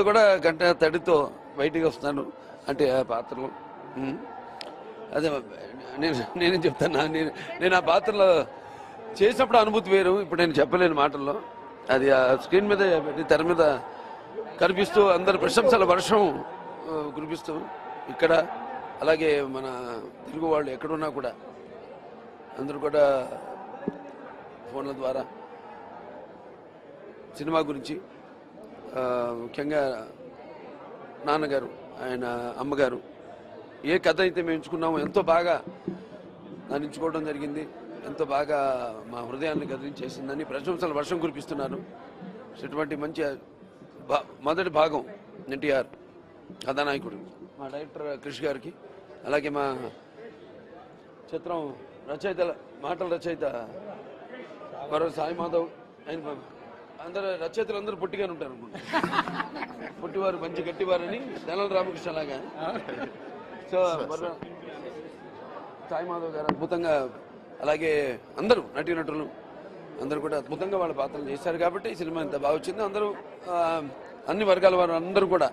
తర్వాత కూడా గంట తడితో బయటికి వస్తున్నాను అంటే ఆ పాత్రలో. అదే నేనేం చెప్తాను, నేను ఆ పాత్రలో చేసినప్పుడు అనుభూతి వేరు, ఇప్పుడు నేను చెప్పలేను మాటల్లో. అది ఆ స్క్రీన్ మీద తెర మీద కనిపిస్తూ అందరు ప్రశంసల వర్షం కురిపిస్తూ ఇక్కడ, అలాగే మన తెలుగు వాళ్ళు ఎక్కడున్నా కూడా అందరూ కూడా ఫోన్ల ద్వారా సినిమా గురించి, ముఖ్యంగా నాన్నగారు, ఆయన అమ్మగారు ఏ కథ అయితే మేము ఎంచుకున్నామో ఎంతో బాగా దాన్ని ఎంచుకోవడం జరిగింది, ఎంతో బాగా మా హృదయాన్ని కదిలించేసిందని ప్రశంసల వర్షం కురిపిస్తున్నారు. ఇటువంటి మంచి మొదటి భాగం ఎన్టీఆర్ కథానాయకుడు మా డైరెక్టర్ క్రిష్ గారికి, అలాగే మా చిత్రం రచయిత మాటల రచయిత మరో సాయి మాధవ్, ఆయన అందరు రచయితలు అందరూ పొట్టిగానే ఉంటారు అనుకుంటా, పొట్టివారు మంచి గట్టివారని తెనాల రామకృష్ణ లాగా. సో సాయి మాధవ్ గారు అద్భుతంగా, అలాగే అందరూ నటీనటులు అందరూ కూడా అద్భుతంగా వాళ్ళ పాత్రలు చేశారు కాబట్టి ఈ సినిమా ఇంత బాగా వచ్చింది. అందరూ అన్ని వర్గాల వారు అందరూ కూడా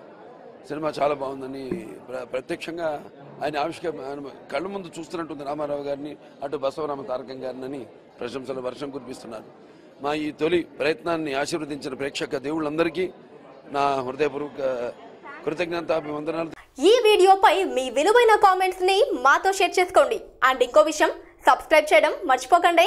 సినిమా చాలా బాగుందని ప్రత్యక్షంగా ఆయన కళ్ళ ముందు చూస్తున్నట్టుంది రామారావు గారిని, అటు బసవరామ తారకం గారిని అని ప్రశంసల వర్షం కురిపిస్తున్నారు. మా ఈ తొలి ప్రయత్నాన్ని ఆశీర్వదించిన ప్రేక్షక దేవుళ్ళందరికీ నా హృదయపూర్వక కృతజ్ఞతాభివందనాలు. ఈ వీడియోపై మీ విలువైన కామెంట్స్ ని మాతో షేర్ చేసుకోండి. అండ్ ఇంకో విషయం, సబ్స్క్రైబ్ చేయడం మర్చిపోకండి.